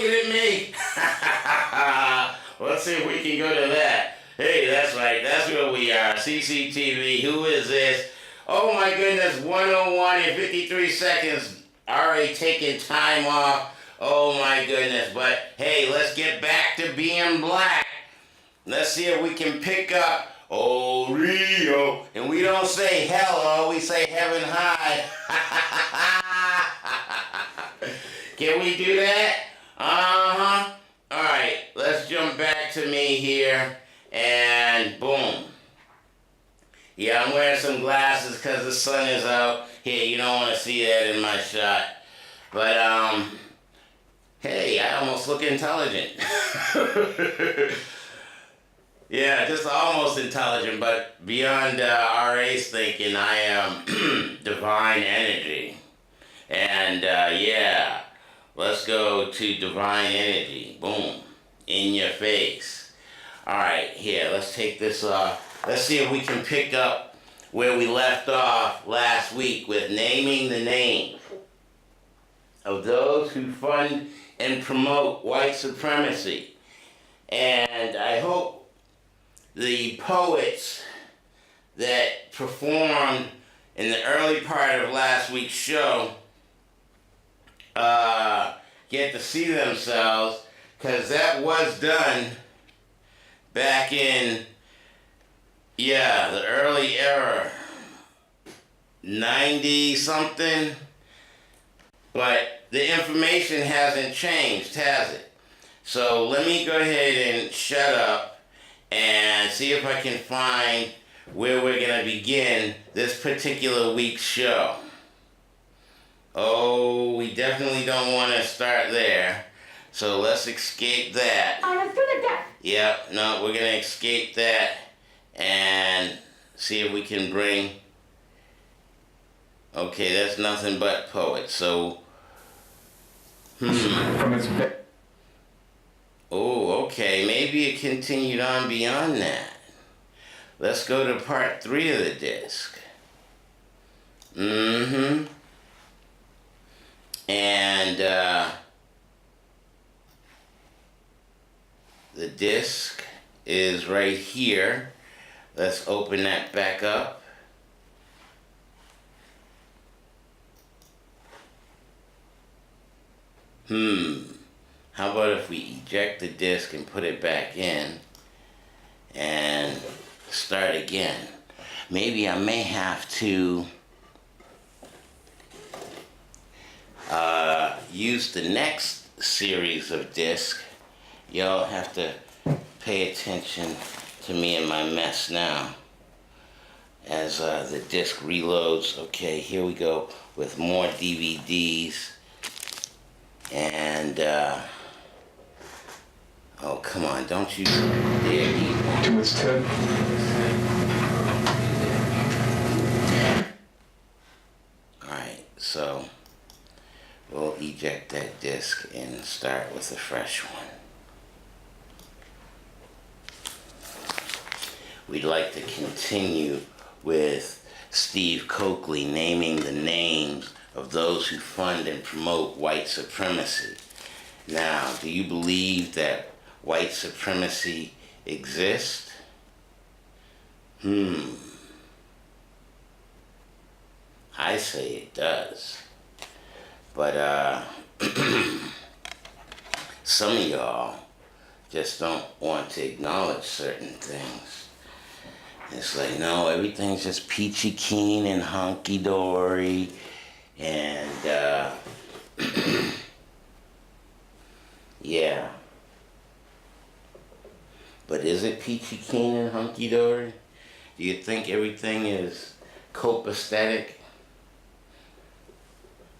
looking at me. Let's see if we can go to that. Hey, that's right. That's where we are. CCTV. Who is this? Oh my goodness. 101 and 53 seconds. Already taking time off. Oh my goodness. But hey, let's get back to being black. Let's see if we can pick up Oh Rio. And we don't say hello, we say heaven high. Can we do that? Uh-huh. Alright, let's jump back to me here. And boom. Yeah, I'm wearing some glasses because the sun is out. Here, you don't want to see that in my shot. But, hey, I almost look intelligent. Yeah, just almost intelligent, but beyond RA's thinking, I am divine energy. And yeah, let's go to divine energy. Boom, in your face. All right, here, let's take this off. Let's see if we can pick up where we left off last week with naming the names of those who fund and promote white supremacy. And I hope the poets that performed in the early part of last week's show get to see themselves, because that was done back in, yeah, the early era, 90 something, but the information hasn't changed, has it? So let me go ahead and shut up and see if I can find where we're going to begin this particular week's show. Oh, we definitely don't want to start there. So let's escape that. Yep, no, we're going to escape that and see if we can bring... Okay, that's nothing but poets. So, Oh, okay, maybe it continued on beyond that. Let's go to part 3 of the disc. And the disc is right here. Let's open that back up. How about if we eject the disc and put it back in and start again? Maybe I may have to use the next series of discs. Y'all have to pay attention to me and my mess now as the disc reloads. Okay, here we go with more DVDs. And oh, come on, don't you dare eat. To its tip. Alright, so we'll eject that disc and start with a fresh one. We'd like to continue with Steve Coakley naming the names of those who fund and promote white supremacy. Now, do you believe that white supremacy exists? I say it does. But some of y'all just don't want to acknowledge certain things. It's like, no, everything's just peachy keen and hunky-dory. And, yeah. But is it peachy keen and hunky-dory? Do you think everything is copacetic?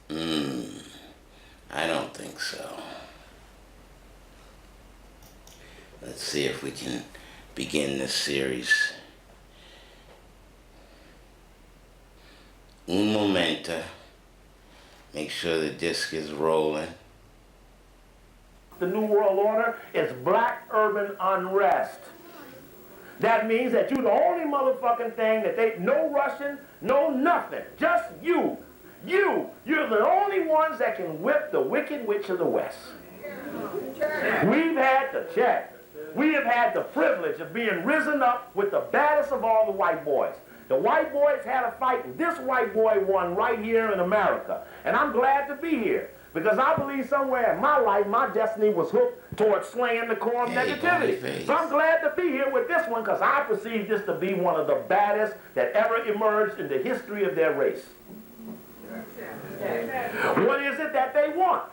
I don't think so. Let's see if we can begin this series. Un momento. Make sure the disc is rolling. The New World Order is black urban unrest. That means that you're the only motherfucking thing that they, no Russian, no nothing, just you. You're the only ones that can whip the Wicked Witch of the West. We've had to check. We have had the privilege of being risen up with the baddest of all the white boys. The white boys had a fight, and this white boy won right here in America. And I'm glad to be here, because I believe somewhere in my life, my destiny was hooked towards slaying the core of negativity. So I'm glad to be here with this one, because I perceive this to be one of the baddest that ever emerged in the history of their race. What is it that they want?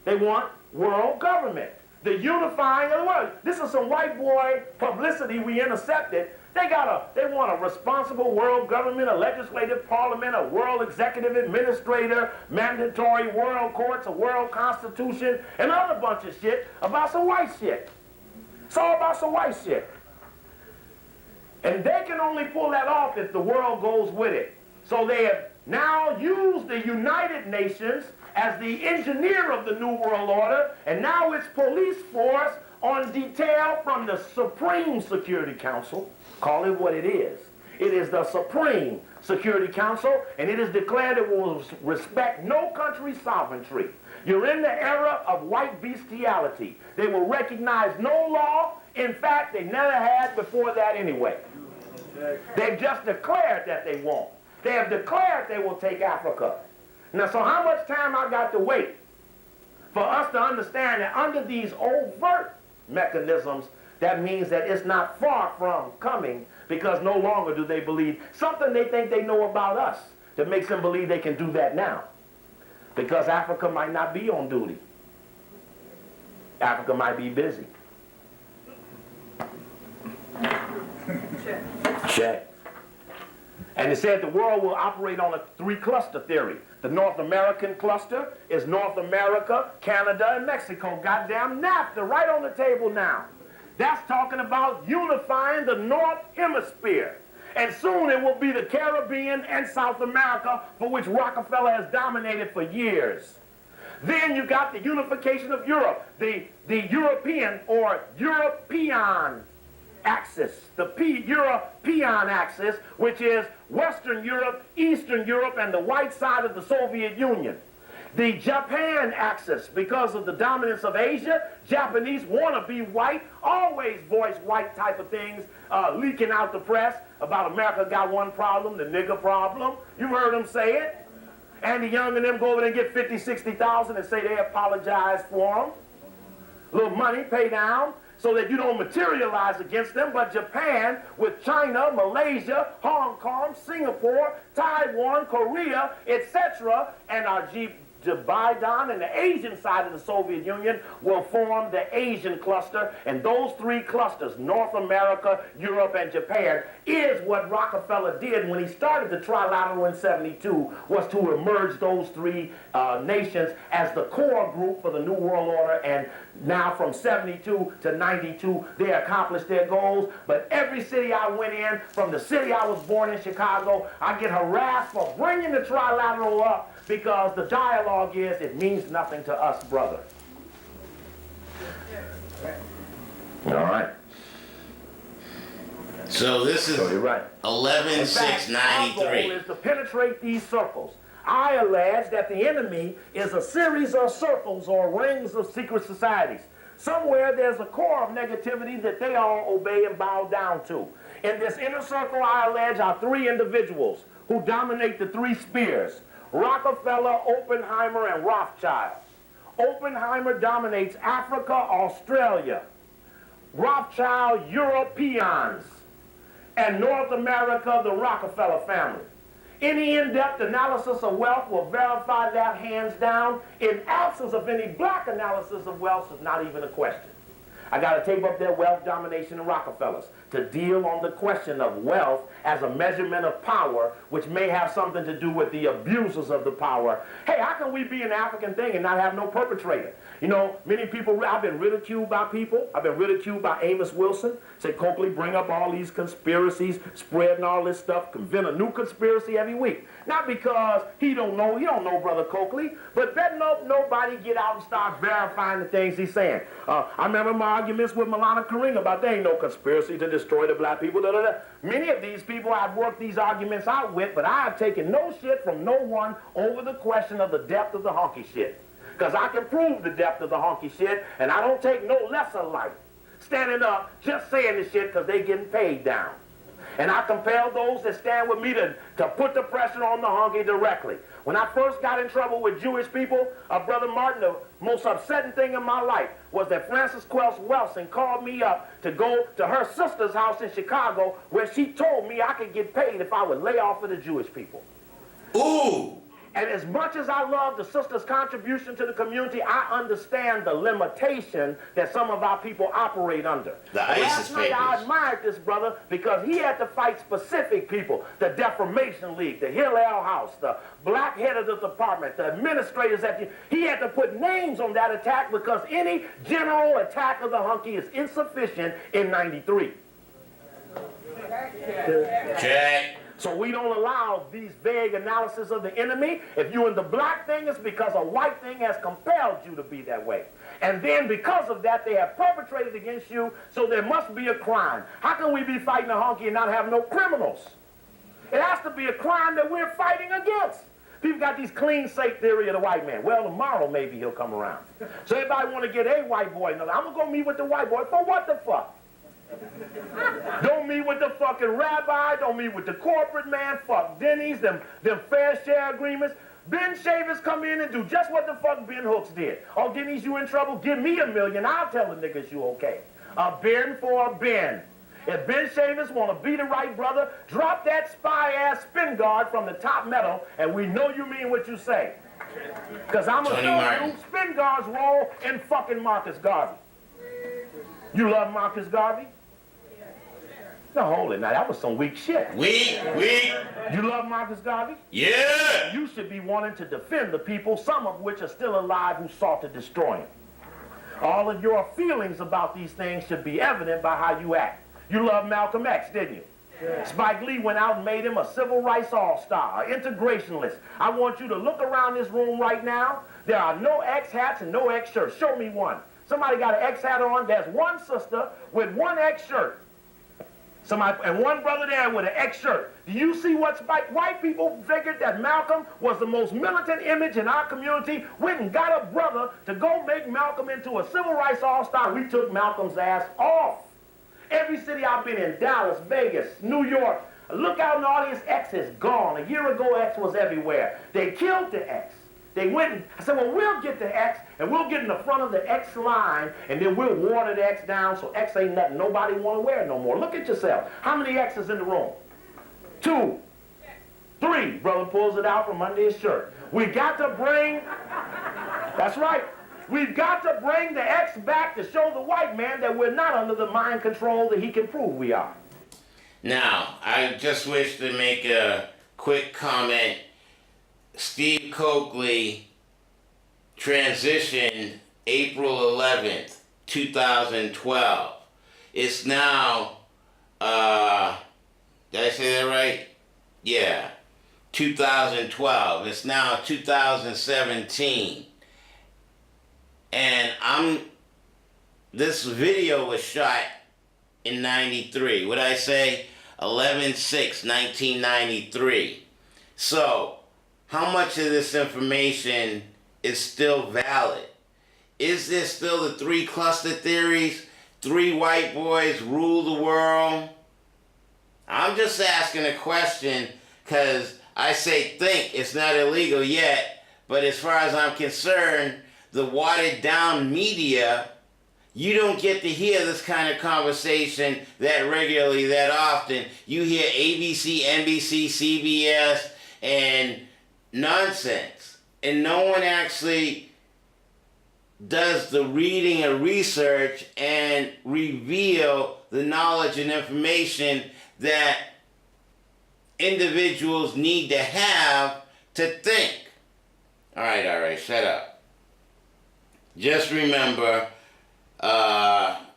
They want world government, the unifying of the world. This is some white boy publicity we intercepted. They want a responsible world government, a legislative parliament, a world executive administrator, mandatory world courts, a world constitution, and other bunch of shit about some white shit. It's all about some white shit. And they can only pull that off if the world goes with it. So they have now used the United Nations as the engineer of the New World Order, and now its police force on detail from the Supreme Security Council. Call it what it is. It is the Supreme Security Council, and it is declared it will respect no country's sovereignty. You're in the era of white bestiality. They will recognize no law. In fact, they never had before that anyway. They've just declared that they won't. They have declared they will take Africa. Now, so how much time I got to wait for us to understand that under these overt mechanisms, that means that it's not far from coming, because no longer do they believe something they think they know about us that makes them believe they can do that now. Because Africa might not be on duty. Africa might be busy. Check. And it said the world will operate on a three-cluster theory. The North American cluster is North America, Canada, and Mexico. Goddamn NAFTA right on the table now. That's talking about unifying the North Hemisphere. And soon it will be the Caribbean and South America, for which Rockefeller has dominated for years. Then you got the unification of Europe, the European or European axis, the European axis, which is Western Europe, Eastern Europe, and the white side of the Soviet Union. The Japan axis, because of the dominance of Asia, Japanese want to be white, always voice white type of things, leaking out the press about America got one problem, the nigger problem. You've heard them say it. Andy Young and them go over there and get 50, 60,000 and say they apologize for them. A little money, pay down, so that you don't materialize against them. But Japan, with China, Malaysia, Hong Kong, Singapore, Taiwan, Korea, etc., and Azerbaijan and the Asian side of the Soviet Union will form the Asian cluster. And those three clusters, North America, Europe, and Japan, is what Rockefeller did when he started the trilateral in '72, was to emerge those three nations as the core group for the New World Order. And now from '72 to '92, they accomplished their goals. But every city I went in, from the city I was born in, Chicago, I get harassed for bringing the trilateral up, because the dialogue is, it means nothing to us, brother. All right. So this is you're right. 11/6/93. Our goal is to penetrate these circles. I allege that the enemy is a series of circles or rings of secret societies. Somewhere there's a core of negativity that they all obey and bow down to. In this inner circle, I allege, are three individuals who dominate the three spheres: Rockefeller, Oppenheimer, and Rothschild. Oppenheimer dominates Africa, Australia. Rothschild, Europeans. And North America, the Rockefeller family. Any in-depth analysis of wealth will verify that hands down. In absence of any black analysis of wealth, is not even a question. I got to tape up their wealth domination of Rockefellers to deal on the question of wealth as a measurement of power, which may have something to do with the abusers of the power. Hey, how can we be an African thing and not have no perpetrator? You know, many people, I've been ridiculed by people. I've been ridiculed by Amos Wilson. Said, Coakley, bring up all these conspiracies, spreading all this stuff, invent a new conspiracy every week. Not because he don't know Brother Coakley, but better nobody get out and start verifying the things he's saying. I remember my arguments with Milana Karing about there ain't no conspiracy to destroy the black people. Many of these people I've worked these arguments out with, but I have taken no shit from no one over the question of the depth of the honky shit. Because I can prove the depth of the honky shit, and I don't take no lesser light standing up just saying the shit because they getting paid down. And I compel those that stand with me to put the pressure on the honky directly. When I first got in trouble with Jewish people, Brother Martin, the most upsetting thing in my life was that Frances Quelch Wilson called me up to go to her sister's house in Chicago where she told me I could get paid if I would lay off of the Jewish people. Ooh! And as much as I love the sister's contribution to the community, I understand the limitation that some of our people operate under. The ISIS Last night I papers. admired this brother because he had to fight specific people. The Defamation League, the Hillel House, the black head of the department, the administrators at the... He had to put names on that attack because any general attack of the hunky is insufficient in 93. Check. So we don't allow these vague analysis of the enemy. If you're in the black thing, it's because a white thing has compelled you to be that way. And then because of that, they have perpetrated against you, so there must be a crime. How can we be fighting a honky and not have no criminals? It has to be a crime that we're fighting against. People got these clean slate theory of the white man. Well, tomorrow maybe he'll come around. So everybody want to get a white boy. I'm going to go meet with the white boy. For what the fuck? Don't meet with the fucking rabbi. Don't meet with the corporate man. Fuck Denny's, them fair share agreements. Ben Shavers come in and do just what the fuck Ben Hooks did. Oh, Denny's, you in trouble? Give me $1 million. I'll tell the niggas you okay. A Ben for a Ben. If Ben Shavers want to be the right brother, drop that spy-ass spin guard from the top metal, and we know you mean what you say. Because I'm going to show you spin guards roll in fucking Marcus Garvey. You love Marcus Garvey? No, hold it now. That was some weak shit. Weak. You love Marcus Garvey? Yeah. You should be wanting to defend the people, some of which are still alive, who sought to destroy him. All of your feelings about these things should be evident by how you act. You love Malcolm X, didn't you? Yeah. Spike Lee went out and made him a civil rights all-star, an integrationalist. I want you to look around this room right now. There are no X hats and no X shirts. Show me one. Somebody got an X hat on. There's one sister with one X shirt. Somebody, and one brother there with an X shirt. Do you see what Spike? White people figured that Malcolm was the most militant image in our community. Went and got a brother to go make Malcolm into a civil rights all-star. We took Malcolm's ass off. Every city I've been in, Dallas, Vegas, New York, look out in the audience, X is gone. A year ago, X was everywhere. They killed the X. They went and, I said, well, we'll get the X, and we'll get in the front of the X line, and then we'll water the X down so X ain't nothing nobody want to wear no more. Look at yourself. How many X's in the room? 2, 3. Brother pulls it out from under his shirt. We got to bring, that's right, we've got to bring the X back to show the white man that we're not under the mind control that he can prove we are. Now, I just wish to make a quick comment. Steve Coakley transitioned April 11th, 2012. It's now, did I say that right? Yeah, 2012. It's now 2017. And this video was shot in 93. What did I say? 11/6/1993. So, how much of this information is still valid? Is there still the 3 cluster theories? 3 white boys rule the world? I'm just asking a question because I say think it's not illegal yet, but as far as I'm concerned, the watered down media, you don't get to hear this kind of conversation that regularly, that often. You hear ABC, NBC, CBS, and nonsense. And no one actually does the reading and research and reveal the knowledge and information that individuals need to have to think. All right, shut up. Just remember,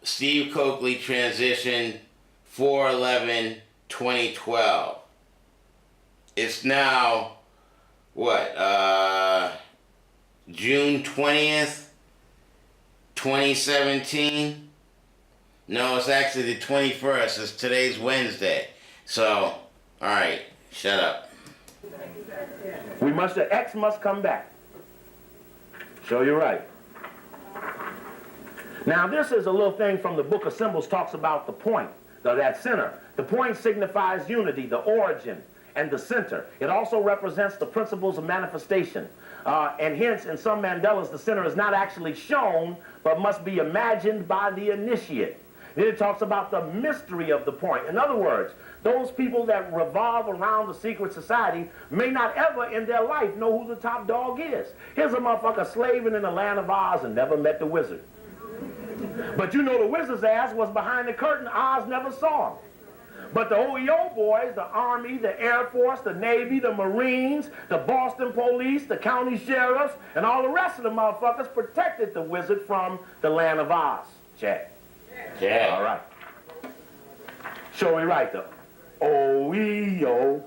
Steve Coakley transitioned 4/11/2012. It's now, what, June 20th, 2017? No, it's actually the 21st. It's today's Wednesday. So, all right, shut up. The X must come back. Show you right. Now this is a little thing from the Book of Symbols, talks about the point, that center. The point signifies unity, the origin, and the center. It also represents the principles of manifestation. And hence, in some Mandalas, the center is not actually shown, but must be imagined by the initiate. Then it talks about the mystery of the point. In other words, those people that revolve around the secret society may not ever in their life know who the top dog is. Here's a motherfucker slaving in the land of Oz and never met the wizard. But you know the wizard's ass was behind the curtain. Oz never saw him. But the OEO boys, the Army, the Air Force, the Navy, the Marines, the Boston Police, the county sheriffs, and all the rest of the motherfuckers protected the wizard from the land of Oz. Check. Yeah. All right. Show me right, though. OEO.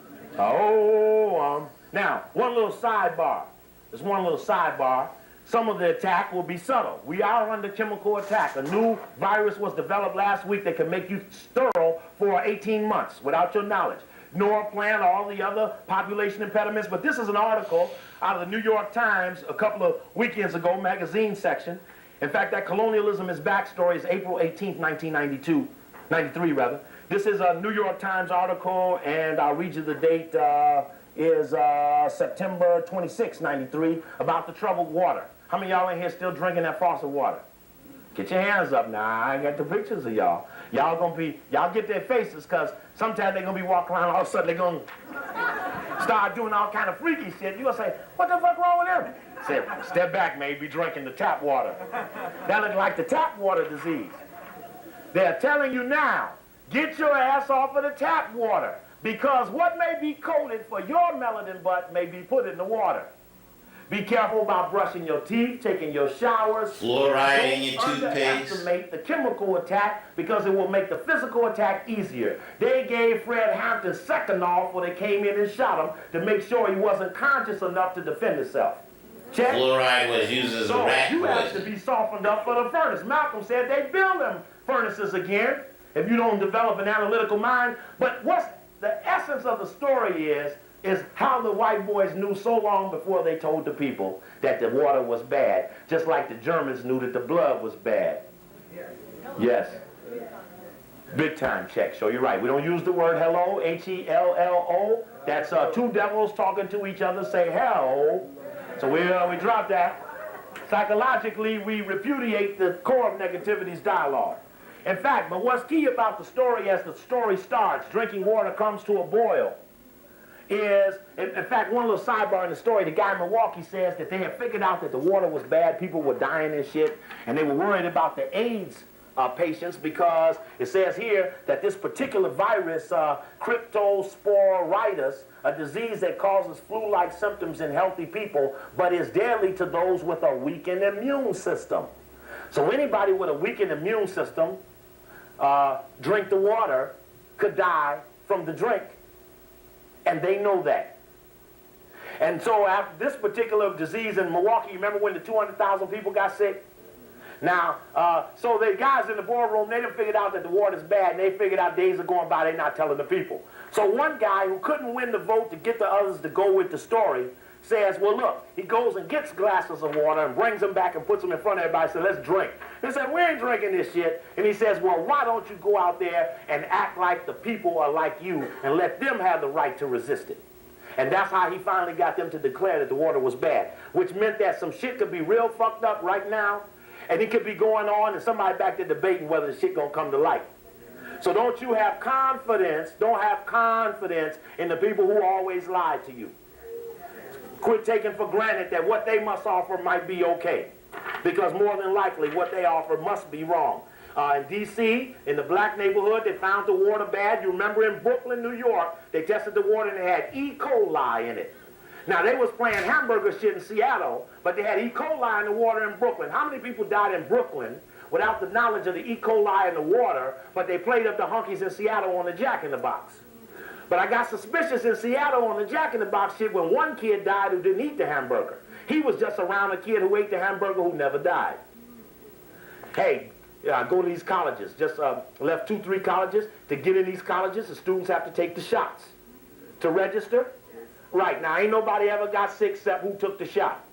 Now, one little sidebar. There's one little sidebar. Some of the attack will be subtle. We are under chemical attack. A new virus was developed last week that can make you sterile for 18 months without your knowledge. Norplant, all the other population impediments. But this is an article out of the New York Times a couple of weekends ago, magazine section. In fact, that colonialism is backstory is April 18th, 93 rather. This is a New York Times article, and I'll read you the date. Is September 26, 93, about the troubled water. How many of y'all in here still drinking that faucet water? Get your hands up now. I ain't got the pictures of y'all. Y'all get their faces, because sometimes they're going to be walking around, all of a sudden they're going to start doing all kind of freaky shit. You're going to say, what the fuck wrong with them? Say, step back, man, be drinking the tap water. That looks like the tap water disease. They're telling you now, get your ass off of the tap water. Because what may be coated for your melanin butt may be put in the water. Be careful about brushing your teeth, taking your showers. Fluoride in your Don't toothpaste. underestimate the chemical attack, because it will make the physical attack easier. They gave Fred Hampton second off when they came in and shot him to make sure he wasn't conscious enough to defend himself. Check. Fluoride was used as a rat you have to poison. be softened up for the furnace. Malcolm said they build them furnaces again if you don't develop an analytical mind. But what's the essence of the story is how the white boys knew so long before they told the people that the water was bad, just like the Germans knew that the blood was bad. Yes. Big time check. So you're right. We don't use the word hello, H-E-L-L-O. That's two devils talking to each other, say hello. So we drop that. Psychologically, we repudiate the core of negativity's dialogue. In fact, but what's key about the story as the story starts, drinking water comes to a boil, is, in fact, one little sidebar in the story, the guy in Milwaukee says that they had figured out that the water was bad, people were dying and shit, and they were worried about the AIDS patients, because it says here that this particular virus, cryptosporitis, a disease that causes flu-like symptoms in healthy people, but is deadly to those with a weakened immune system. So anybody with a weakened immune system, drink the water, could die from the drink. And they know that. And so after this particular disease in Milwaukee, you remember when the 200,000 people got sick? Now, so the guys in the boardroom, they done figured out that the water's bad, and they figured out days are going by, they're not telling the people. So one guy who couldn't win the vote to get the others to go with the story says, well, look, he goes and gets glasses of water and brings them back and puts them in front of everybody and says, let's drink. They said, we ain't drinking this shit. And he says, well, why don't you go out there and act like the people are like you and let them have the right to resist it? And that's how he finally got them to declare that the water was bad, which meant that some shit could be real fucked up right now, and it could be going on, and somebody back there debating whether the shit gonna come to light. So don't you have confidence, don't have confidence in the people who always lied to you. Quit taking for granted that what they must offer might be okay, because more than likely what they offer must be wrong. In D.C., in the black neighborhood, they found the water bad. You remember in Brooklyn, New York, they tested the water and they had E. coli in it. Now, they was playing hamburger shit in Seattle, but they had E. coli in the water in Brooklyn. How many people died in Brooklyn without the knowledge of the E. coli in the water, but they played up the honkies in Seattle on the Jack in the Box? But I got suspicious in Seattle on the Jack in the Box shit when one kid died who didn't eat the hamburger. He was just around a kid who ate the hamburger who never died. Hey, go to these colleges. Just left 2-3 colleges. To get in these colleges, the students have to take the shots. To register? Right. Now, ain't nobody ever got sick except who took the shot.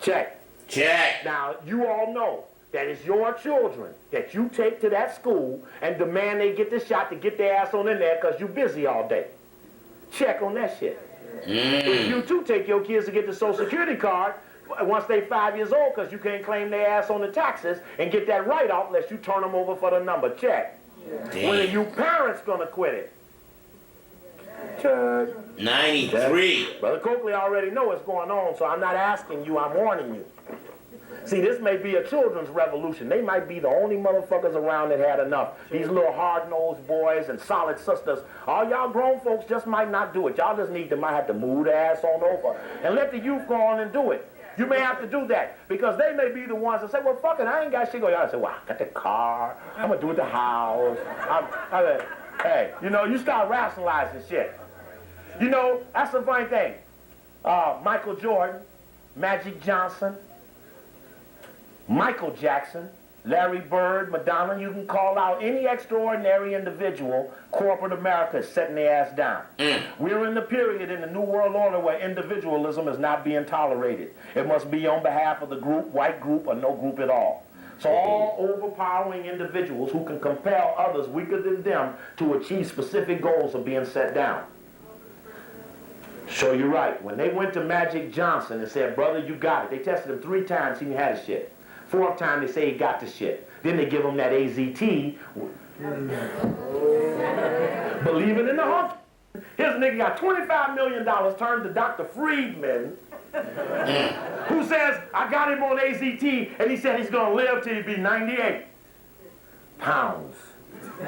Check. Check. Now, you all know that it's your children that you take to that school and demand they get the shot to get their ass on in there because you're busy all day. Check on that shit. If you too take your kids to get the Social Security card once they 5 years old because you can't claim their ass on the taxes and get that write-off unless you turn them over for the number. Check. Damn. When are you parents gonna quit it? Check. 93. Brother Coakley already know what's going on, so I'm not asking you, I'm warning you. See, this may be a children's revolution. They might be the only motherfuckers around that had enough. These little hard-nosed boys and solid sisters, all y'all grown folks just might not do it. Y'all just might have to move the ass on over and let the youth go on and do it. You may have to do that because they may be the ones that say, well, fuck it, I ain't got shit going on. I say, well, I got the car. I'm going to do it at the house. Hey, you know, you start rationalizing shit. You know, that's the funny thing. Michael Jordan, Magic Johnson, Michael Jackson, Larry Bird, Madonna, you can call out any extraordinary individual, corporate America is setting their ass down. We're in the period in the New World Order where individualism is not being tolerated. It must be on behalf of the group, white group, or no group at all. So all overpowering individuals who can compel others weaker than them to achieve specific goals are being set down. So you're right. When they went to Magic Johnson and said, brother, you got it. They tested him 3 times, he had his shit. 4th time, they say he got the shit. Then they give him that AZT. Believing in the hump. Here's a nigga got $25 million turned to Dr. Friedman, who says, I got him on AZT, and he said he's going to live till he be 98 pounds. The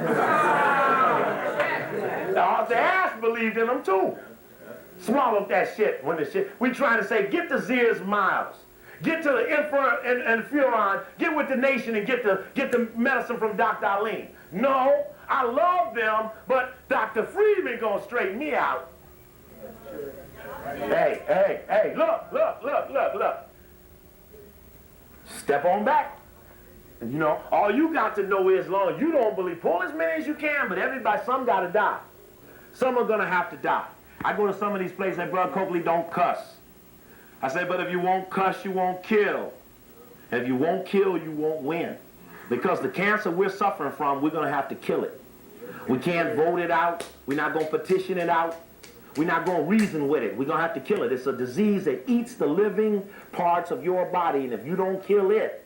ass believed in him, too. Swallowed that shit when the shit. We trying to say, get the Sears Miles. Get to the Furon, get with the nation and get the medicine from Dr. Eileen. No, I love them, but Dr. Friedman gonna straighten me out. Hey, look. Step on back. You know, all you got to know is, long as you don't believe, pull as many as you can, but some gotta die. Some are gonna have to die. I go to some of these places and Brother Coakley don't cuss. I say, but if you won't cuss, you won't kill. If you won't kill, you won't win. Because the cancer we're suffering from, we're going to have to kill it. We can't vote it out. We're not going to petition it out. We're not going to reason with it. We're going to have to kill it. It's a disease that eats the living parts of your body, and if you don't kill it,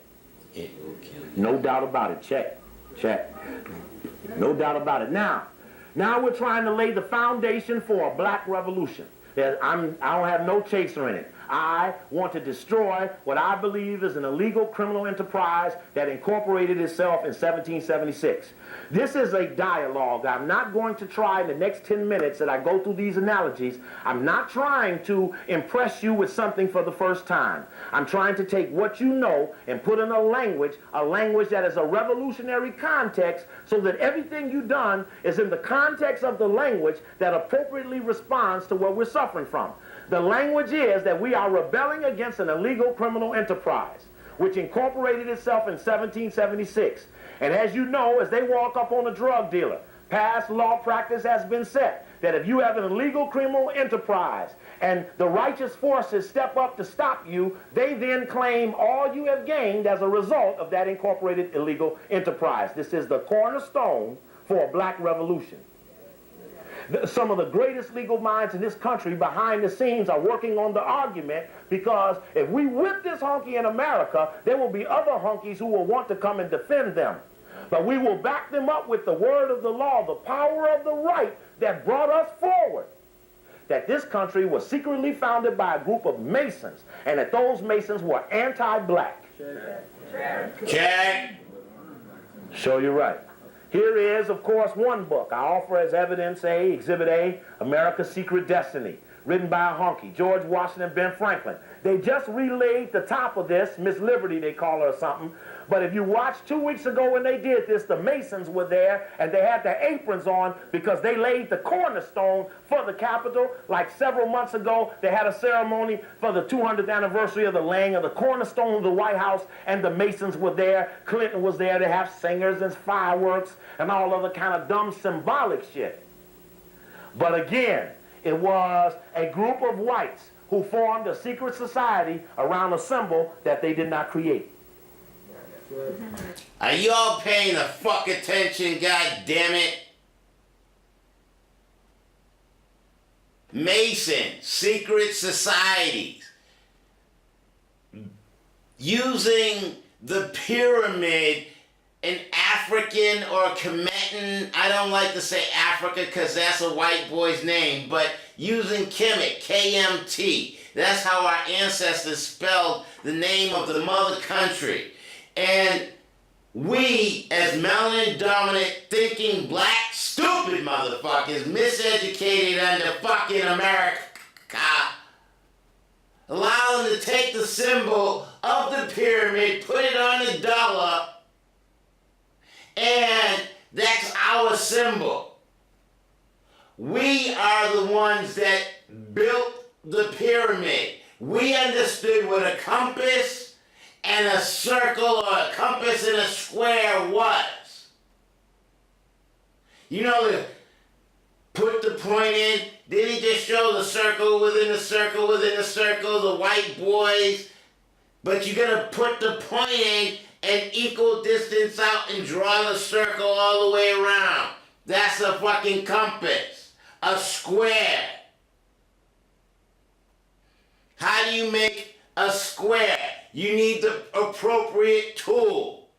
it will kill you. No doubt about it. Check. No doubt about it. Now we're trying to lay the foundation for a black revolution. I don't have no chaser in it. I want to destroy what I believe is an illegal criminal enterprise that incorporated itself in 1776. This is a dialogue. I'm not going to try in the next 10 minutes that I go through these analogies. I'm not trying to impress you with something for the first time. I'm trying to take what you know and put in a language that is a revolutionary context so that everything you've done is in the context of the language that appropriately responds to what we're suffering from. The language is that we are rebelling against an illegal criminal enterprise, which incorporated itself in 1776. And as you know, as they walk up on a drug dealer, past law practice has been set that if you have an illegal criminal enterprise and the righteous forces step up to stop you, they then claim all you have gained as a result of that incorporated illegal enterprise. This is the cornerstone for a black revolution. Some of the greatest legal minds in this country behind the scenes are working on the argument because if we whip this honky in America, there will be other honkies who will want to come and defend them. But we will back them up with the word of the law, the power of the right that brought us forward. That this country was secretly founded by a group of Masons and that those Masons were anti-black. Check. Show you right. Here is, of course, one book I offer as evidence A, Exhibit A, America's Secret Destiny, written by a honky, George Washington, Ben Franklin. They just relayed the top of this, Miss Liberty they call her or something, but if you watched 2 weeks ago when they did this, the Masons were there and they had their aprons on because they laid the cornerstone for the Capitol. Like several months ago, they had a ceremony for the 200th anniversary of the laying of the cornerstone of the White House, and the Masons were there. Clinton was there to have singers and fireworks and all other kind of dumb symbolic shit. But again, it was a group of whites who formed a secret society around a symbol that they did not create. Are you all paying the fuck attention, god damn it? Mason, secret societies. Using the pyramid in African or Kemetan, I don't like to say Africa because that's a white boy's name, but using Kemet, K-M-T. That's how our ancestors spelled the name of the mother country. And we, as melanin-dominant, thinking black, stupid motherfuckers, miseducated under fucking America, allow them to take the symbol of the pyramid, put it on the dollar, and that's our symbol. We are the ones that built the pyramid. We understood what a compass and a circle or a compass and a square was. You know, to put the point in, did he just show the circle within the circle within the circle, the white boys? But you gotta put the point in and equal distance out and draw the circle all the way around. That's a fucking compass. A square. How do you make a square? You need the appropriate tool.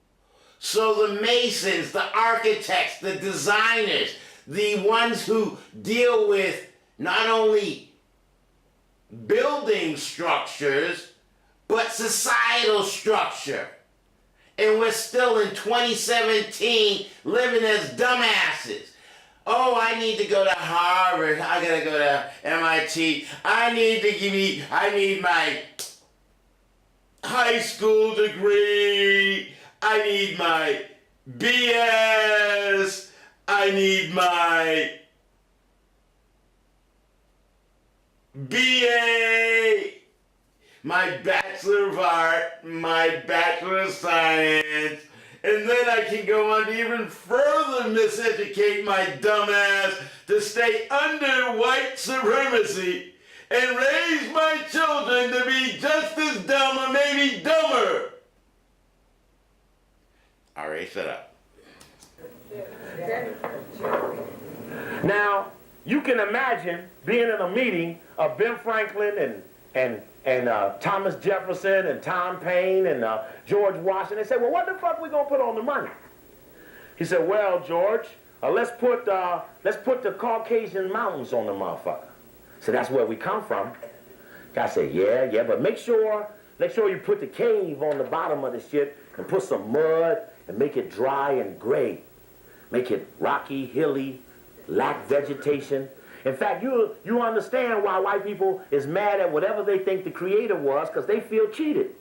So the masons, the architects, the designers, the ones who deal with not only building structures, but societal structure. And we're still in 2017 living as dumbasses. Oh, I need to go to Harvard. I gotta go to MIT. I need my high school degree. I need my BS. I need my BA. My Bachelor of Art, my Bachelor of Science, and then I can go on to even further miseducate my dumbass to stay under white supremacy and raise my children to be just as dumb or maybe dumber. All right, shut up. Now, you can imagine being in a meeting of Ben Franklin and Thomas Jefferson and Tom Paine and George Washington. They said, well, what the fuck we gonna put on the money? He said, well, George, let's put the Caucasian Mountains on the motherfucker. So that's where we come from. Guy said, yeah, but make sure you put the cave on the bottom of the shit and put some mud and make it dry and gray. Make it rocky, hilly, lack vegetation. In fact, you understand why white people is mad at whatever they think the creator was, because they feel cheated.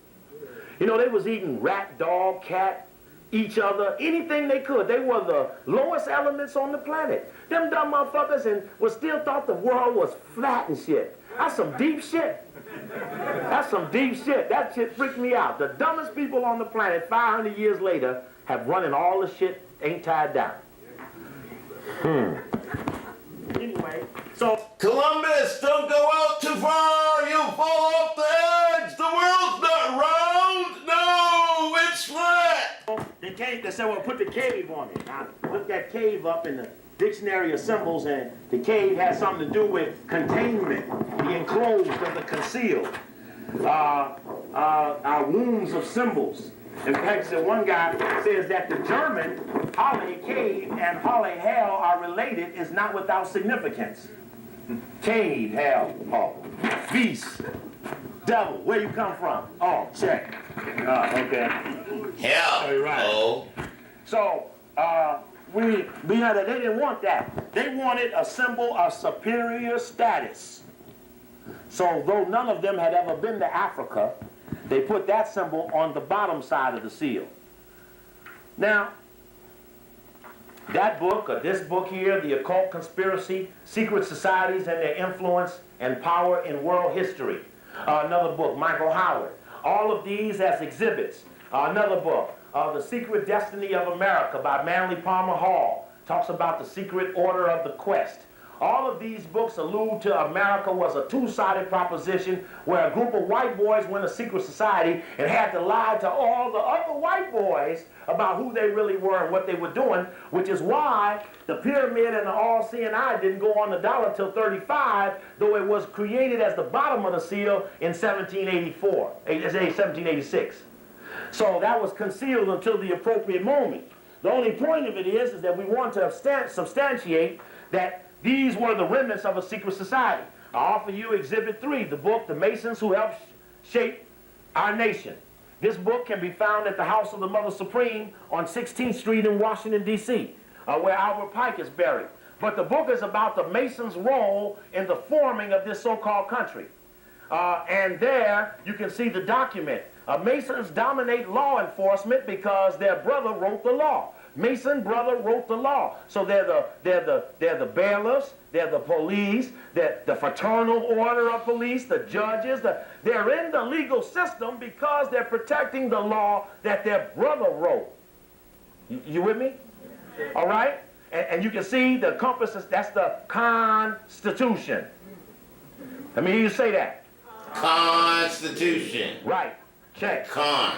You know, they was eating rat, dog, cat, each other, anything they could. They were the lowest elements on the planet. Them dumb motherfuckers and was still thought the world was flat and shit. That's some deep shit. That's some deep shit. That shit freaked me out. The dumbest people on the planet 500 years later have running all the shit ain't tied down. Anyway, so Columbus, don't go out too far. You'll fall off the edge. The world's not round. No, it's flat. they said, well, put the cave on it. Now, look that cave up in the dictionary of symbols, and the cave has something to do with containment, the enclosed or the concealed, our wombs of symbols. In fact, one guy says that the German Halle cave and Halle hell are related is not without significance. Cave, hell, oh, beast, devil, where you come from? Oh, check. Okay. Hell. All right. Oh. So, they didn't want that. They wanted a symbol of superior status. So, though none of them had ever been to Africa, they put that symbol on the bottom side of the seal. Now, that book, or this book here, The Occult Conspiracy, Secret Societies and Their Influence and Power in World History. Another book, Michael Howard. All of these as exhibits. Another book, The Secret Destiny of America by Manly Palmer Hall. Talks about the secret order of the quest. All of these books allude to America was a two-sided proposition where a group of white boys went to secret society and had to lie to all the other white boys about who they really were and what they were doing, which is why the pyramid and the all-seeing eye didn't go on the dollar till 35, though it was created as the bottom of the seal in 1786. So that was concealed until the appropriate moment. The only point of it is that we want to substantiate that these were the remnants of a secret society. I offer you Exhibit 3, the book, The Masons Who Helped Shape Our Nation. This book can be found at the House of the Mother Supreme on 16th Street in Washington, D.C., where Albert Pike is buried. But the book is about the Masons' role in the forming of this so-called country. And there you can see the document. Masons dominate law enforcement because their brother wrote the law. Mason brother wrote the law. So they're the bailiffs, they're the police, they're the fraternal order of police, the judges. They're in the legal system because they're protecting the law that their brother wrote. You with me? All right? And you can see the compass, that's the Constitution. Let me hear you say that. Constitution. Right. Check. Con.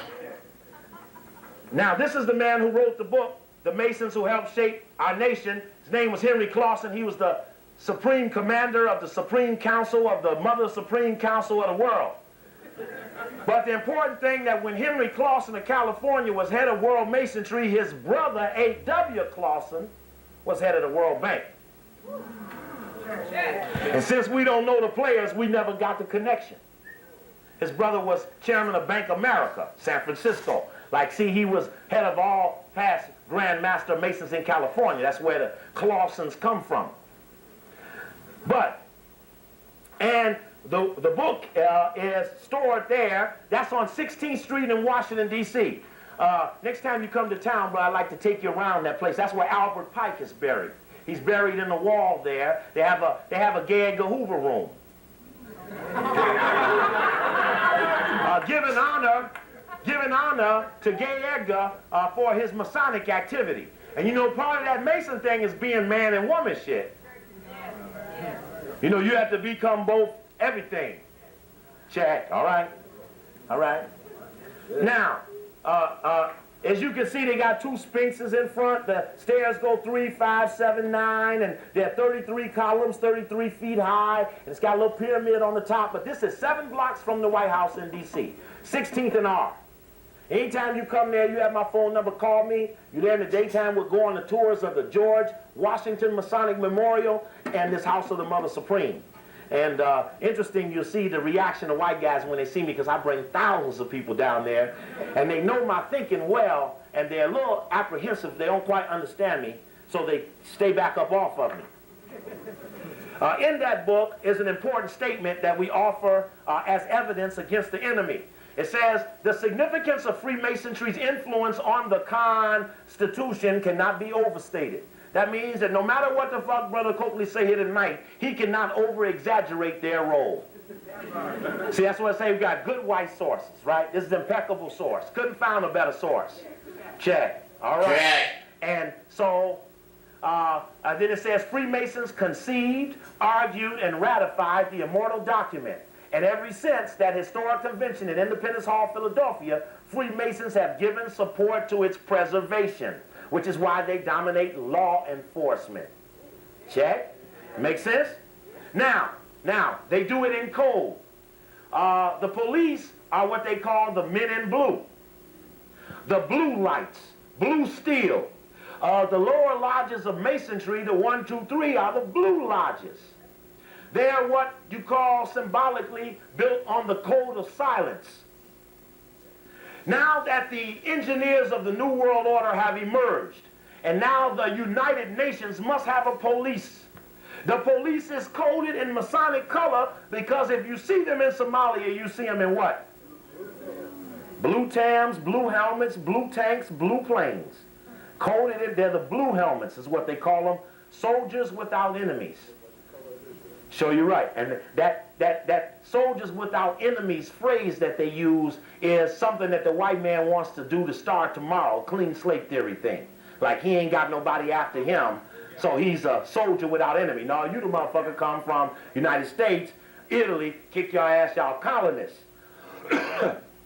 Now, this is the man who wrote the book, The Masons Who Helped Shape Our Nation. His name was Henry Clausen. He was the Supreme Commander of the Supreme Council of the Mother Supreme Council of the world. But the important thing that when Henry Clausen of California was head of World Masonry, his brother, A.W. Clausen, was head of the World Bank. And since we don't know the players, we never got the connection. His brother was chairman of Bank America, San Francisco. Like, see, he was head of all past Grand Master Masons in California. That's where the Clausens come from. And the book is stored there. That's on 16th Street in Washington, D.C. Next time you come to town, bro, I'd like to take you around that place. That's where Albert Pike is buried. He's buried in the wall there. They have a Gay Edgar Hoover room. Giving honor to Gay Edgar for his Masonic activity. And you know, part of that Mason thing is being man and woman shit. You know, you have to become both everything. Check. All right. All right. Now, as you can see, they got two sphinxes in front. The stairs go 3, 5, 7, 9, and they're 33 columns, 33 feet high, and it's got a little pyramid on the top. But this is 7 blocks from the White House in D.C., 16th and R. Anytime you come there, you have my phone number, call me. You're there in the daytime, we'll go on the tours of the George Washington Masonic Memorial and this House of the Mother Supreme. And interesting, you'll see the reaction of white guys when they see me, because I bring thousands of people down there, and they know my thinking well, and they're a little apprehensive. They don't quite understand me, so they stay back up off of me. In that book is an important statement that we offer as evidence against the enemy. It says, the significance of Freemasonry's influence on the Constitution cannot be overstated. That means that no matter what the fuck Brother Coakley say here tonight, he cannot over-exaggerate their role. See, that's what I say. We got good white sources, right? This is impeccable source. Couldn't find a better source. Check. All right. Check. And so, then it says, Freemasons conceived, argued, and ratified the immortal document. And ever since that historic convention in Independence Hall, Philadelphia, Freemasons have given support to its preservation, which is why they dominate law enforcement. Check? Make sense? Now, they do it in code. The police are what they call the men in blue. The blue lights, blue steel. The lower lodges of Masonry, the 1, 2, 3, are the blue lodges. They are what you call symbolically built on the code of silence. Now that the engineers of the New World Order have emerged, and now the United Nations must have a police. The police is coded in Masonic color, because if you see them in Somalia, you see them in what? Blue tams, blue helmets, blue tanks, blue planes. Coded in, they're the blue helmets is what they call them, soldiers without enemies. Show you right. And that soldiers without enemies phrase that they use is something that the white man wants to do to start tomorrow, clean slate theory thing. Like he ain't got nobody after him, So he's a soldier without enemy. No, you the motherfucker come from United States, Italy, kick your ass, y'all colonists.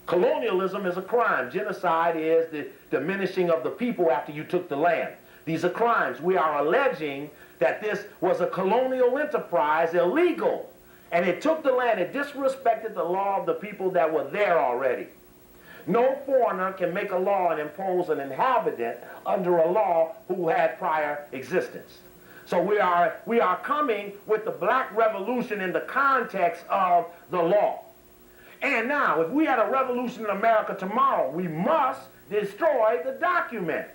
Colonialism is a crime. Genocide is the diminishing of the people after you took the land. These are crimes. We are alleging that this was a colonial enterprise, illegal. And it took the land. It disrespected the law of the people that were there already. No foreigner can make a law and impose an inhabitant under a law who had prior existence. So we are coming with the black revolution in the context of the law. And now, if we had a revolution in America tomorrow, we must destroy the document.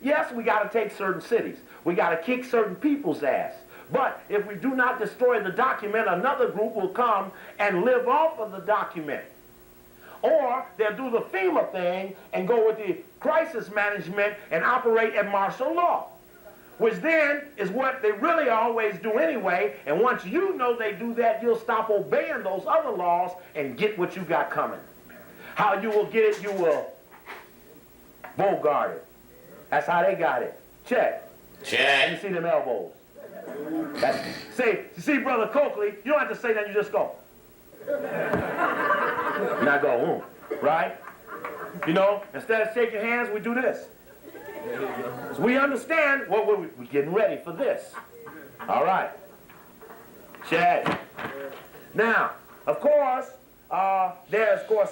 Yes, we got to take certain cities. We got to kick certain people's ass. But if we do not destroy the document, another group will come and live off of the document. Or they'll do the FEMA thing and go with the crisis management and operate at martial law, which then is what they really always do anyway. And once you know they do that, you'll stop obeying those other laws and get what you got coming. How you will get it, you will bogart it. That's how they got it. Check. Check. You see them elbows. See, Brother Coakley, you don't have to say that, you just go. Not go, right? You know, instead of shaking hands, we do this. So we understand what we're getting ready for this. All right. Check. Now, of course,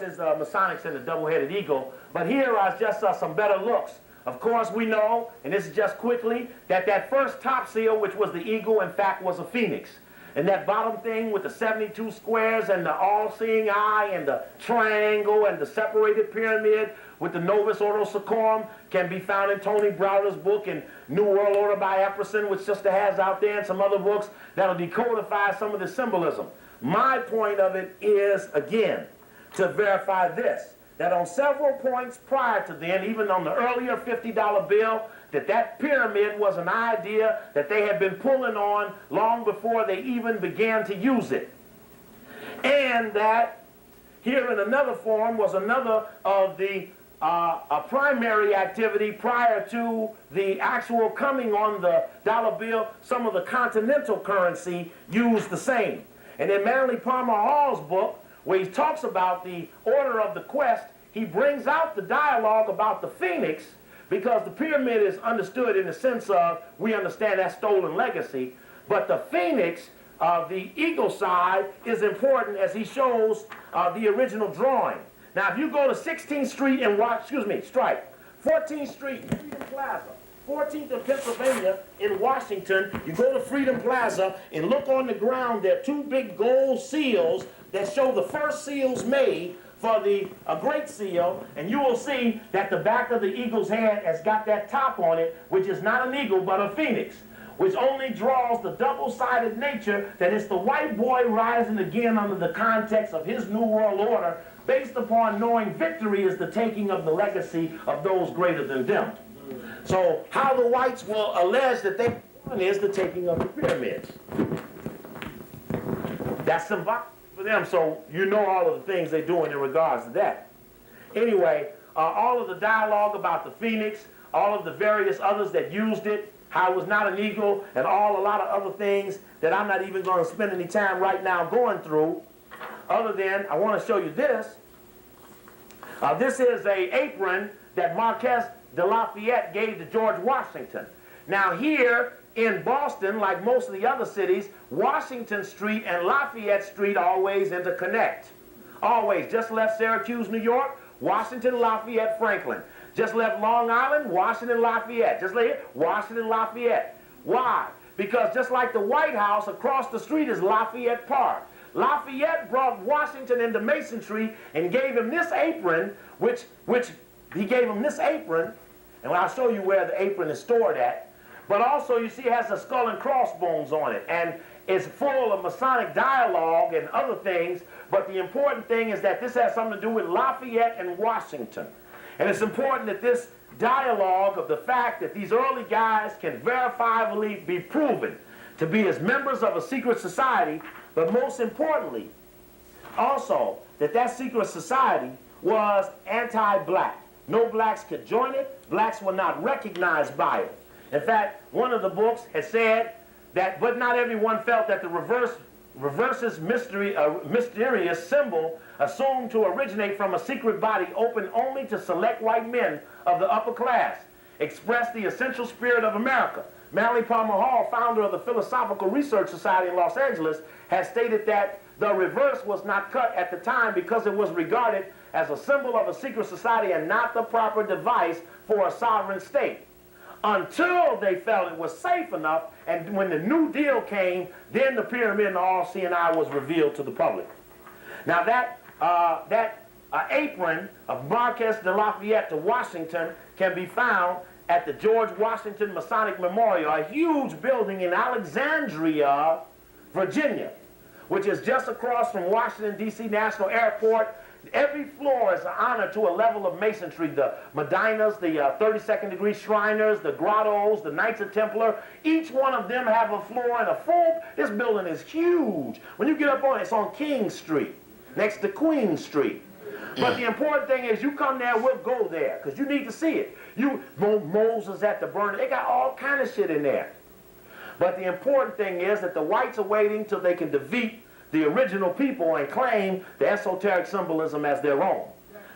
is the Masonics and the double-headed eagle, but here are just some better looks. Of course, we know, and this is just quickly, that first top seal, which was the eagle, in fact, was a phoenix. And that bottom thing with the 72 squares and the all-seeing eye and the triangle and the separated pyramid with the Novus Ordo Seclorum can be found in Tony Browder's book and New World Order by Epperson, which Sister has out there, and some other books that'll decodify some of the symbolism. My point of it is, again, to verify this, that on several points prior to then, even on the earlier $50 bill, that pyramid was an idea that they had been pulling on long before they even began to use it. And that here in another form was another of the a primary activity prior to the actual coming on the dollar bill. Some of the continental currency used the same. And in Manly Palmer Hall's book, where he talks about the order of the quest, he brings out the dialogue about the phoenix, because the pyramid is understood in the sense of, we understand that stolen legacy, but the phoenix, the eagle side, is important as he shows the original drawing. Now, if you go to 16th Street and 14th Street, Freedom Plaza, 14th and Pennsylvania in Washington, you go to Freedom Plaza and look on the ground, there are two big gold seals that show the first seals made for the Great Seal, and you will see that the back of the eagle's head has got that top on it, which is not an eagle but a phoenix, which only draws the double-sided nature that it's the white boy rising again under the context of his New World Order, based upon knowing victory is the taking of the legacy of those greater than them. So how the whites will allege that they is the taking of the pyramids. That's symbolic for them, so you know all of the things they're doing in regards to that. Anyway, all of the dialogue about the phoenix, all of the various others that used it, how it was not an eagle, and a lot of other things that I'm not even going to spend any time right now going through, other than I want to show you this. This is an apron that Marquess de Lafayette gave to George Washington. Now here in Boston, like most of the other cities, Washington Street and Lafayette Street always interconnect. Always. Just left Syracuse, New York, Washington, Lafayette, Franklin. Just left Long Island, Washington, Lafayette. Just left Washington, Lafayette. Why? Because just like the White House, across the street is Lafayette Park. Lafayette brought Washington into Masonry and gave him this apron, which he gave him this apron, and I'll show you where the apron is stored at. But also, you see, it has the skull and crossbones on it, and it's full of Masonic dialogue and other things, but the important thing is that this has something to do with Lafayette and Washington. And it's important that this dialogue of the fact that these early guys can verifiably be proven to be as members of a secret society, but most importantly, also, that secret society was anti-black. No blacks could join it. Blacks were not recognized by it. In fact, one of the books has said that, but not everyone felt that the reverse's mysterious symbol assumed to originate from a secret body open only to select white men of the upper class, expressed the essential spirit of America. Manly Palmer Hall, founder of the Philosophical Research Society in Los Angeles, has stated that the reverse was not cut at the time because it was regarded as a symbol of a secret society and not the proper device for a sovereign state. Until they felt it was safe enough, and when the New Deal came, then the pyramid and the all-seeing eye was revealed to the public. Now that apron of Marquess de Lafayette to Washington can be found at the George Washington Masonic Memorial, a huge building in Alexandria, Virginia, which is just across from Washington, D.C. National Airport. Every floor is an honor to a level of masonry. The Medinas, the 32nd degree Shriners, the Grottos, the Knights of Templar, each one of them have a floor and a full, this building is huge. When you get up on it, it's on King Street, next to Queen Street. But the important thing is you come there, we'll go there, because you need to see it. Moses at the burner, they got all kind of shit in there. But the important thing is that the whites are waiting till they can defeat the original people and claim the esoteric symbolism as their own.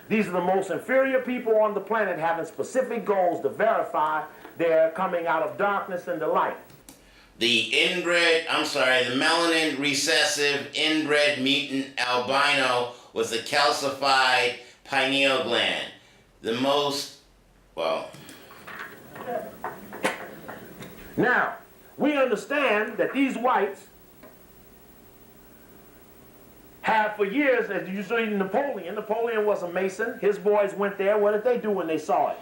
These are the most inferior people on the planet having specific goals to verify their coming out of darkness into light. The melanin recessive inbred mutant albino with a calcified pineal gland. The most, Now, we understand that these whites have for years, as you see Napoleon was a Mason. His boys went there. What did they do when they saw it?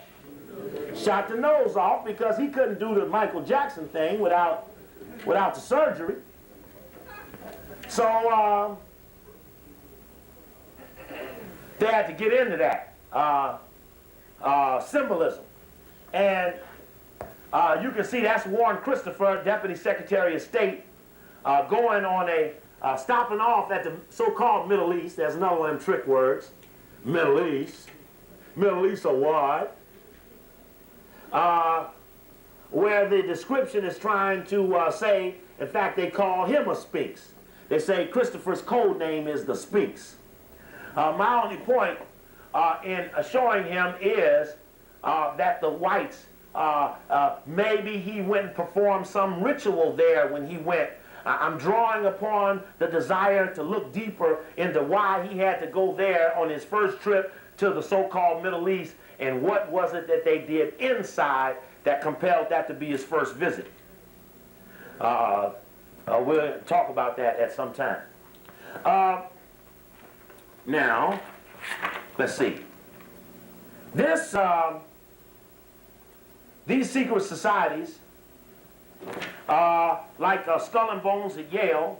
Shot the nose off because he couldn't do the Michael Jackson thing without the surgery. So they had to get into that symbolism. And you can see that's Warren Christopher, Deputy Secretary of State, going on stopping off at the so-called Middle East. There's another one of them trick words. Middle East. Middle East or what? Where the description is trying to say, in fact, they call him a Sphinx. They say Christopher's code name is the Sphinx. My only point in showing him is that the whites, maybe he went and performed some ritual there when he went. I'm drawing upon the desire to look deeper into why he had to go there on his first trip to the so-called Middle East, and what was it that they did inside that compelled that to be his first visit. We'll talk about that at some time. Now, let's see. These secret societies, like Skull and Bones at Yale,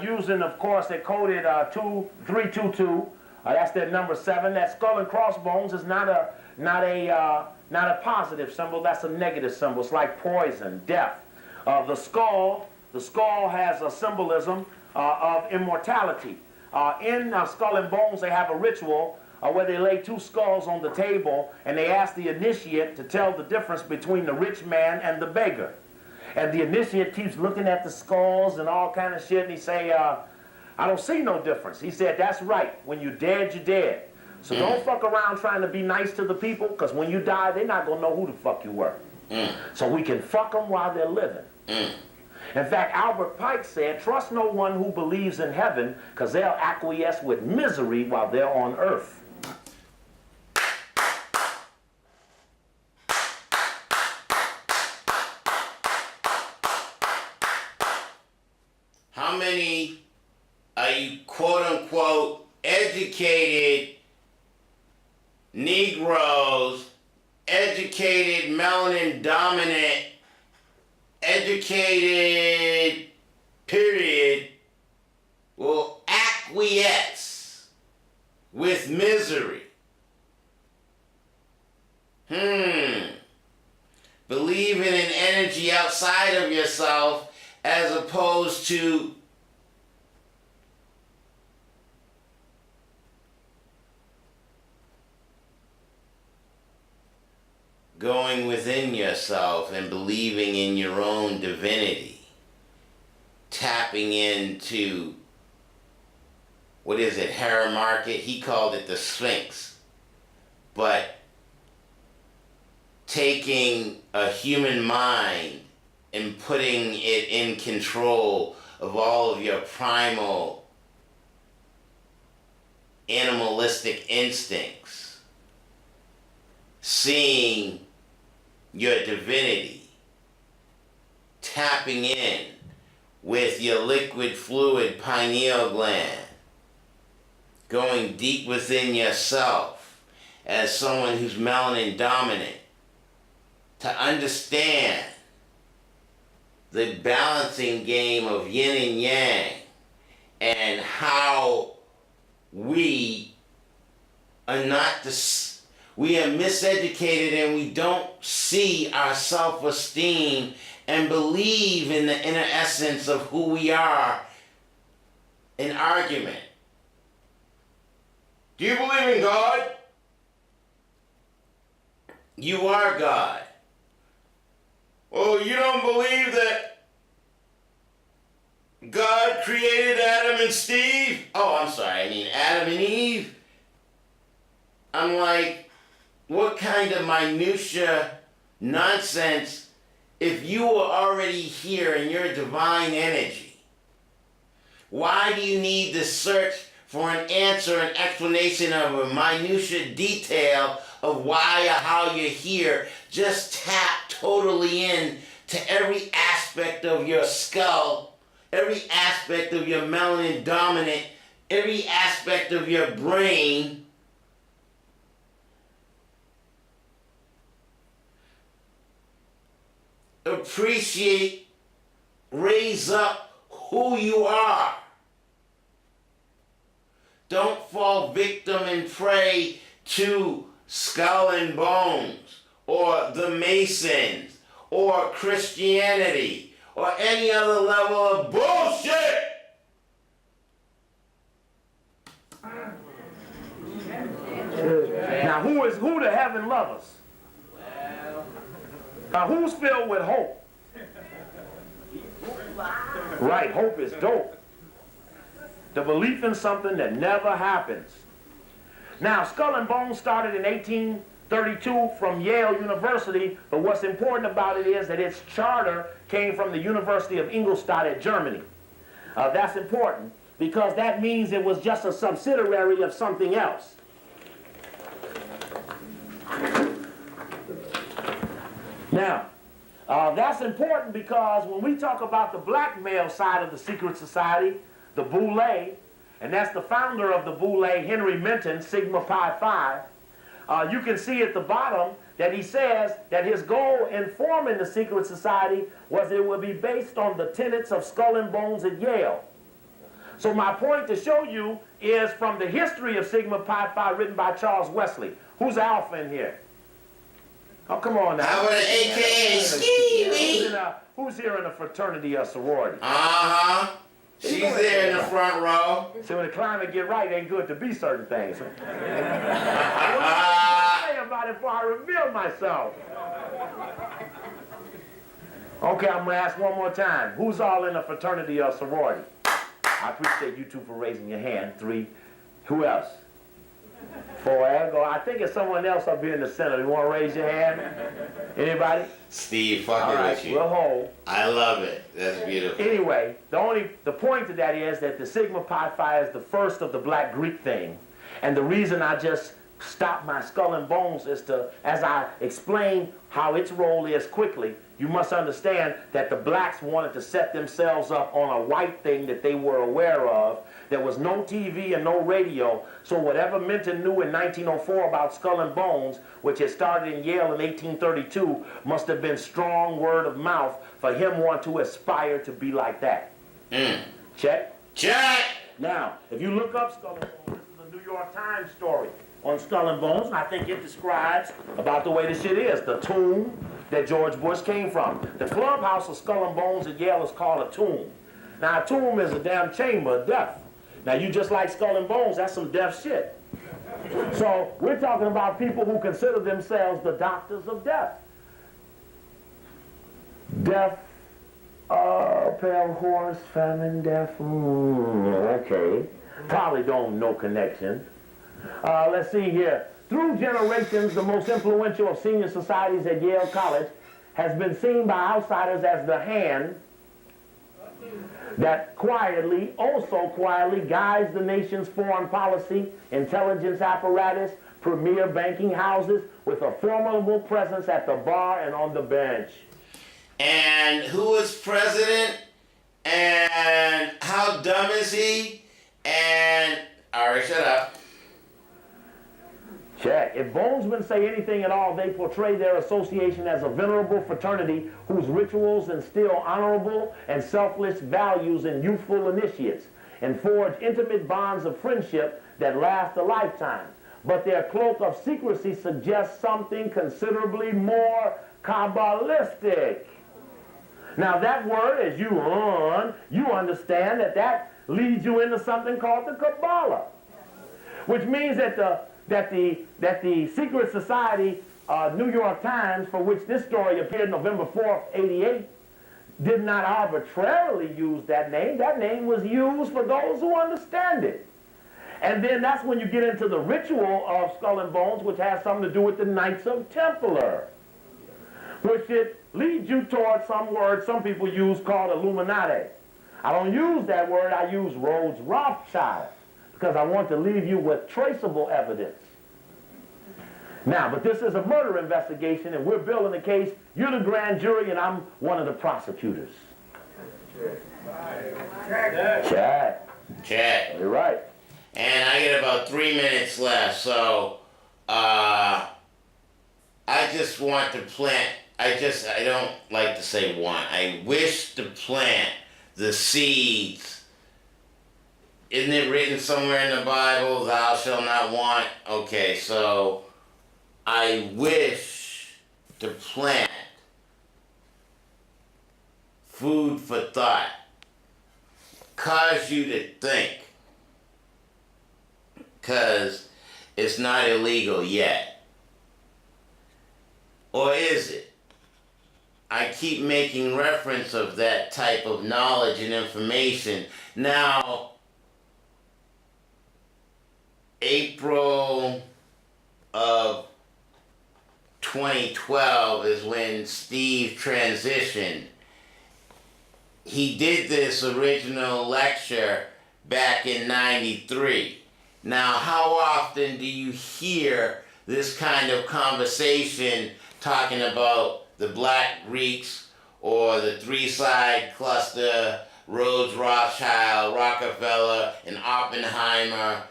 using, of course, they coded 2322. That's their number 7. That skull and crossbones is not a positive symbol. That's a negative symbol. It's like poison, death. The skull has a symbolism of immortality. In Skull and Bones, they have a ritual where they lay 2 skulls on the table and they ask the initiate to tell the difference between the rich man and the beggar. And the initiate keeps looking at the skulls and all kind of shit, and he say, I don't see no difference. He said, that's right. When you're dead, you're dead. So don't fuck around trying to be nice to the people, because when you die, they're not going to know who the fuck you were. So we can fuck them while they're living. In fact, Albert Pike said, trust no one who believes in heaven, because they'll acquiesce with misery while they're on earth. How many quote-unquote educated Negroes, educated melanin-dominant, educated, period, will acquiesce with misery? Believing in energy outside of yourself as opposed to going within yourself and believing in your own divinity, tapping into, what is it, Haramarket? He called it the Sphinx. But taking a human mind and putting it in control of all of your primal animalistic instincts, seeing your divinity, tapping in with your liquid fluid pineal gland, going deep within yourself as someone who's melanin dominant, to understand the balancing game of yin and yang, and how we are we are miseducated and we don't see our self-esteem and believe in the inner essence of who we are in argument. Do you believe in God? You are God. Oh, you don't believe that God created Adam and Steve? Oh, I'm sorry, I mean Adam and Eve. I'm like, what kind of minutia nonsense, if you were already here in your divine energy? Why do you need to search for an answer, an explanation of a minutia detail of why or how you're here? Just tap totally in to every aspect of your skull, every aspect of your melanin dominant, every aspect of your brain. Appreciate, raise up who you are. Don't fall victim and prey to Skull and Bones or the Masons or Christianity or any other level of bullshit. Now, who the heaven lovers? Now, who's filled with hope? Right, hope is dope. The belief in something that never happens. Now, Skull and Bones started in 1832 from Yale University, but what's important about it is that its charter came from the University of Ingolstadt at Germany. That's important because that means it was just a subsidiary of something else. Now, that's important because when we talk about the black male side of the secret society, the Boule, and that's the founder of the Boule, Henry Minton, Sigma Pi Phi, you can see at the bottom that he says that his goal in forming the secret society was it would be based on the tenets of Skull and Bones at Yale. So my point to show you is from the history of Sigma Pi Phi written by Charles Wesley. Who's Alpha in here? Oh, come on now. How about an AKA Stevie? Who's here in a fraternity or sorority? Uh-huh. She's there in the front row. See, when the climate get right, it ain't good to be certain things. What do you say about it before I reveal myself? Okay, I'm going to ask one more time. Who's all in a fraternity or sorority? I appreciate you two for raising your hand. 3. Who else? 4. I think it's someone else up here in the center. You want to raise your hand? Anybody? Steve, fucking with you. We'll hold. I love it. That's beautiful. Anyway, the point to that is that the Sigma Pi Phi is the first of the Black Greek thing. And the reason I just stopped my Skull and Bones is to, as I explain how its role is quickly, you must understand that the blacks wanted to set themselves up on a white thing that they were aware of. There was no TV and no radio, so whatever Minton knew in 1904 about Skull and Bones, which had started in Yale in 1832, must have been strong word of mouth for him wanting to aspire to be like that. Check? Check! Now, if you look up Skull and Bones, this is a New York Times story on Skull and Bones, and I think it describes about the way the shit is, the tomb that George Bush came from. The clubhouse of Skull and Bones at Yale is called a tomb. Now, a tomb is a damn chamber of death. Now, you just like Skull and Bones, that's some deaf shit. So we're talking about people who consider themselves the doctors of death. Death, pale horse, famine, death, okay. Probably don't, no connection. Let's see here. Through generations, the most influential of senior societies at Yale College has been seen by outsiders as the hand that quietly, oh so quietly, guides the nation's foreign policy, intelligence apparatus, premier banking houses, with a formidable presence at the bar and on the bench. And who is president? And how dumb is he? And, alright, shut up. Check. If Bonesmen say anything at all, they portray their association as a venerable fraternity whose rituals instill honorable and selfless values in youthful initiates and forge intimate bonds of friendship that last a lifetime. But their cloak of secrecy suggests something considerably more Kabbalistic. Now that word, as you understand that leads you into something called the Kabbalah, which means that the secret society, New York Times, for which this story appeared November 4th, 88, did not arbitrarily use that name. That name was used for those who understand it. And then that's when you get into the ritual of Skull and Bones, which has something to do with the Knights of Templar, which it leads you towards some word some people use called Illuminati. I don't use that word, I use Rhodes Rothschild, because I want to leave you with traceable evidence. Now, but this is a murder investigation, and we're building the case. You're the grand jury, and I'm one of the prosecutors. Check. You're right. And I get about 3 minutes left, so I just want to plant, I don't like to say want, I wish to plant the seeds. Isn't it written somewhere in the Bible, thou shalt not want? Okay, so I wish to plant food for thought, cause you to think, because it's not illegal yet. Or is it? I keep making reference of that type of knowledge and information. Now, April of 2012 is when Steve transitioned. He did this original lecture back in '93. Now, how often do you hear this kind of conversation talking about the Black Greeks or the three-side cluster, Rhodes, Rothschild, Rockefeller, and Oppenheimer,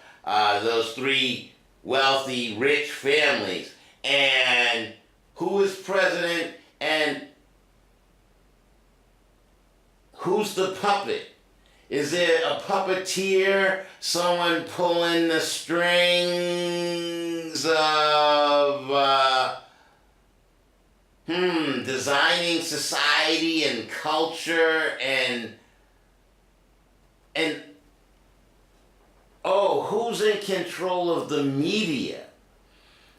those three wealthy, rich families, and who is president and who's the puppet? Is it a puppeteer, someone pulling the strings of designing society and culture and who's in control of the media?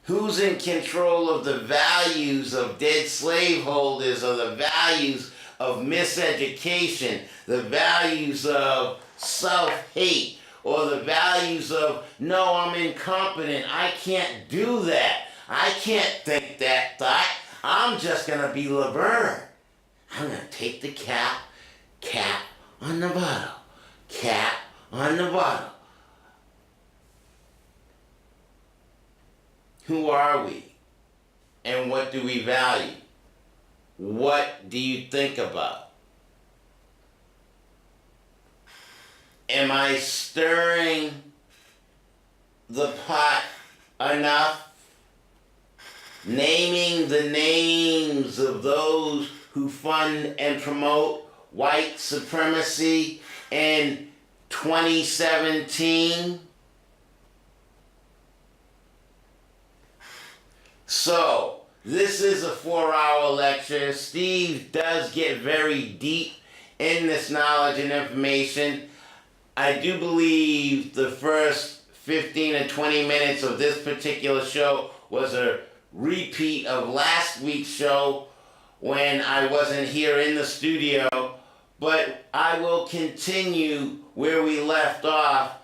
Who's in control of the values of dead slaveholders, or the values of miseducation, the values of self-hate, or the values of, no, I'm incompetent, I can't do that, I can't think that thought, I'm just gonna be Laverne. I'm gonna take the cap on the bottle, cap on the bottle. Who are we? And what do we value? What do you think about? Am I stirring the pot enough? Naming the names of those who fund and promote white supremacy in 2017? So, this is a 4-hour lecture. Steve does get very deep in this knowledge and information. I do believe the first 15 or 20 minutes of this particular show was a repeat of last week's show when I wasn't here in the studio, but I will continue where we left off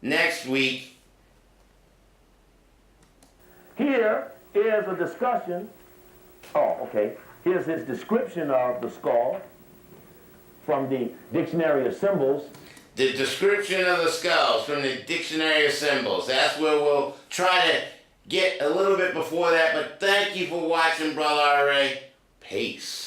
next week. Here is a discussion. Oh, okay. Here's his description of the skull from the Dictionary of Symbols. The description of the skulls from the Dictionary of Symbols. That's where we'll try to get a little bit before that, but thank you for watching, Brother R.A. Peace.